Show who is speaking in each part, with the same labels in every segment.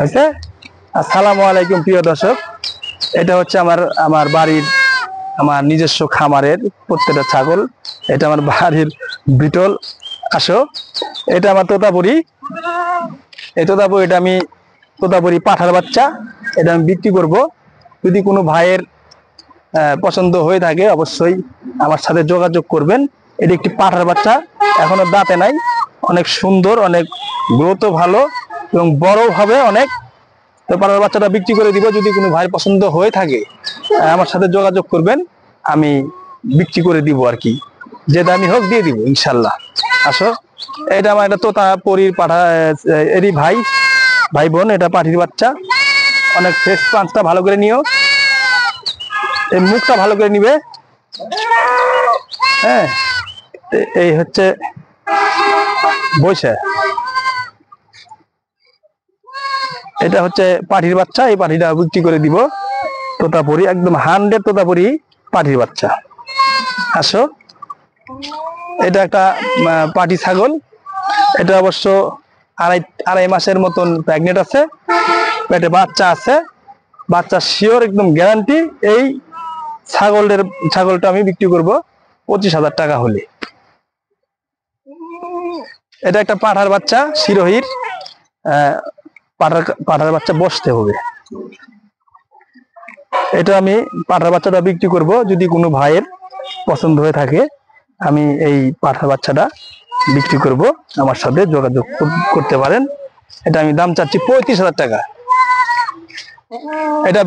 Speaker 1: হয়েছে। আসসালামু আলাইকুম প্রিয় দর্শক, এটা হচ্ছে আমার বাড়ির আমার নিজস্ব খামারের প্রত্যেকটা ছাগল। এটা আমার বাড়ির বিটল। আসো, এটা আমার তোতাপুরি। এই তোতাপুরি, এটা আমি তোতাপুরি পাঠার বাচ্চা। এটা আমি বিক্রি করব। যদি কোনো ভাইয়ের পছন্দ হয়ে থাকে অবশ্যই আমার সাথে যোগাযোগ করবেন। এটি একটি পাঠার বাচ্চা, এখনো দাঁতে নাই, অনেক সুন্দর, অনেক গ্রোথও ভালো এবং বড় হবে অনেক। তো পাঠার বাচ্চাটা বিক্রি করে দিব। যদি কোনো ভাইয়ের পছন্দ হয়ে থাকে আমার সাথে যোগাযোগ করবেন, আমি বিক্রি করে দিব আর কি, যে দামি হোক দিয়ে দিব ইনশাল্লাহ। আসো, এটা আমার একটা তোতাপুরির পাঠা, এরই ভাই বোন, এটা পাঠির বাচ্চা। অনেক ফ্রেশ। পাঁচটা ভালো করে নিও, এই মুখটা ভালো করে নিবে। হ্যাঁ, এই হচ্ছে বৈশা, এটা হচ্ছে পাঠির বাচ্চা। এই পাঠিটা বিক্রি করে দিব। তোতাপুরি, একদম 100 তোতাপুরি পাঠির বাচ্চা। আসো, এটা একটা পাঠি ছাগল। এটা অবশ্য আড়াই মাসের মতন প্রেগনেন্ট আছে, পেটে বাচ্চা আছে। বাচ্চা শিওর, একদম গ্যারান্টি। এই ছাগলটা আমি বিক্রি করব 25,000 টাকা হলে। এটা একটা পাঠার বাচ্চা, শিরোহির। পাঠার বাচ্চা বসতে হবে। এটা আমি পাঠার বাচ্চাটা বিক্রি করব। যদি কোনো ভাইয়ের পছন্দ হয়ে থাকে আমি এই পাঠার বাচ্চাটা বিক্রি করব, আমার সাথে যোগাযোগ করতে পারেন। এটা আমি দাম চাচ্ছি 35,000 টাকা। এটা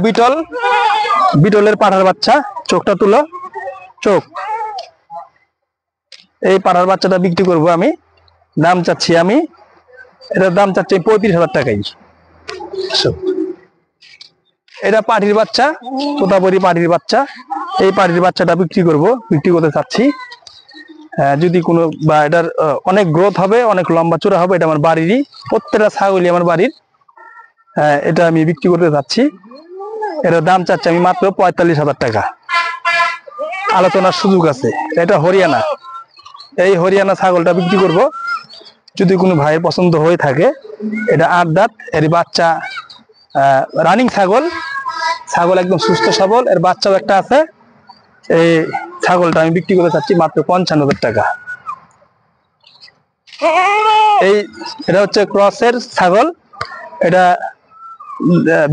Speaker 1: বিটলের পাঠার বাচ্চা। চোখটা তুলো, চোখ। এই পাঠার বাচ্চাটা বিক্রি করব আমি, দাম চাচ্ছি এটার দাম চাচ্ছি 35,000 টাকাই। এটা পাঠির বাচ্চা, তোতাপুরি পাঠির বাচ্চা। এই পাঠির বাচ্চাটা বিক্রি করতে চাচ্ছি। যদি কোনো, বা এটার অনেক গ্রোথ হবে, অনেক লম্বা চূড়া হবে। এটা আমার বাড়িরই, প্রত্যেকটা ছাগলই আমার বাড়ির। এটা আমি বিক্রি করতে চাচ্ছি। এটার দাম চাচ্ছি আমি মাত্র 45,000 টাকা। আলোচনার সুযোগ আছে। এটা হরিয়ানা। এই হরিয়ানা ছাগলটা বিক্রি করব। যদি কোনো ভাইয়ের পছন্দ হয়ে থাকে, এটা 8 দাঁত, এর বাচ্চা রানিং ছাগল একদম সুস্থ সবল। এর বাচ্চাও একটা আছে। এই ছাগলটা আমি বিক্রি করতে চাচ্ছি মাত্র 55,000 টাকা। এটা হচ্ছে ক্রসের ছাগল। এটা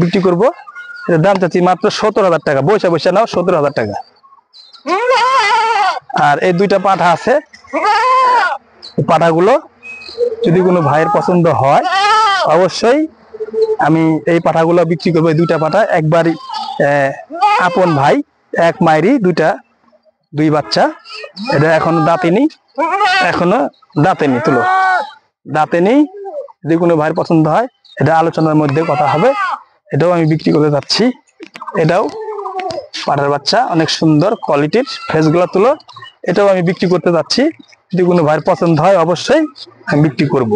Speaker 1: বিক্রি করব। এটার দাম চাচ্ছি মাত্র 17,000 টাকা। বৈশা নাও, 17,000 টাকা। আর এই দুইটা পাঠা আছে। পাঠাগুলো যদি কোনো ভাইয়ের পছন্দ হয় অবশ্যই আমি এই পাঠাগুলো বিক্রি করবো। এই দুইটা পাঠা একবারই আপন ভাই, এক মায়েরই দুই বাচ্চা। এটা এখনো দাঁতেনি তুলো, দাঁতেনি। যদি কোনো ভাইয়ের পছন্দ হয়, এটা আলোচনার মধ্যে কথা হবে। এটাও আমি বিক্রি করতে যাচ্ছি। এটাও পাঠার বাচ্চা, অনেক সুন্দর কোয়ালিটির। ফেসগুলো তুলো। এটাও আমি বিক্রি করতে যাচ্ছি। যদি কোনো ভাইয়ের পছন্দ হয় অবশ্যই আমি বিক্রি করব।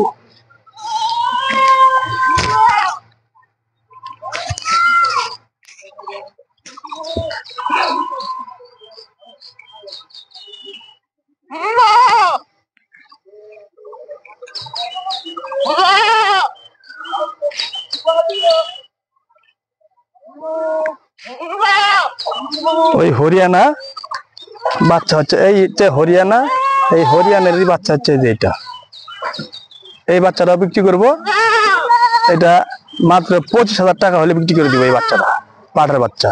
Speaker 1: ওই হরিয়ানা বাচ্চা হচ্ছে, এই যে হরিয়ানা, এই হরিয়ানারই বাচ্চা হচ্ছে যে এটা। এই বাচ্চাটা বিক্রি করব। এটা মাত্র 25,000 টাকা হলে বিক্রি করে দিব। এই বাচ্চাটা পাঠার বাচ্চা,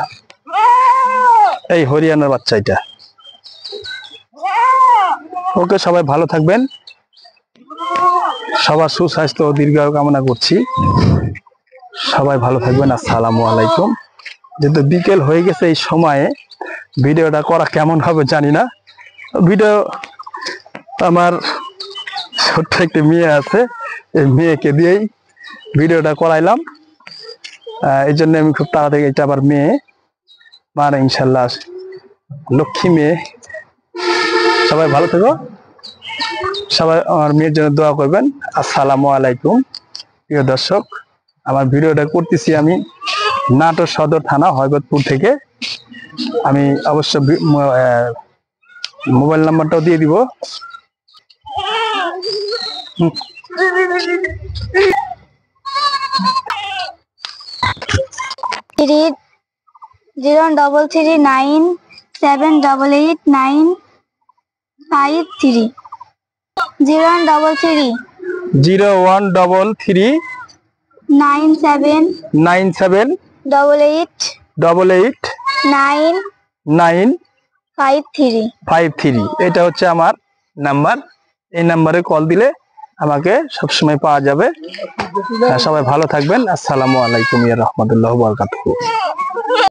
Speaker 1: এই হরিয়ানার বাচ্চা এটা। ওকে, সবাই ভালো থাকবেন। সবার সুস্বাস্থ্য ও দীর্ঘায়ু কামনা করছি। সবাই ভালো থাকবেন। আসসালামু আলাইকুম। যেহেতু বিকেল হয়ে গেছে, এই সময়ে ভিডিওটা করা কেমন হবে জানি না। ভিডিও, আমার ছোট্ট একটি মেয়ে আছে, এই মেয়েকে দিয়েই ভিডিওটা করাইলাম। এই জন্য আমি খুব তাড়াতাড়ি, এটা আবার মেয়ে, মানে ইনশাল্লাহ লক্ষ্মী মেয়ে। সবাই ভালো থেকো। সবাই আমার মেয়ের জন্য দোয়া করবেন। আসসালামু আলাইকুম। প্রিয় দর্শক, আমার ভিডিওটা করতেছি আমি নাটোর সদর থানা, হয়বতপুর থেকে। আমি অবশ্য মোবাইল নাম্বারটাও দিয়ে দিব।
Speaker 2: 013397889530
Speaker 1: 0133
Speaker 2: 97
Speaker 1: 88
Speaker 2: 953
Speaker 1: 53 এটা হচ্ছে আমার নাম্বার। এই নাম্বারে কল দিলে আমাকে সবসময় পাওয়া যাবে। সবাই ভালো থাকবেন। আসসালামু আলাইকুম ওয়া রাহমাতুল্লাহি ওয়া বারাকাতুহু।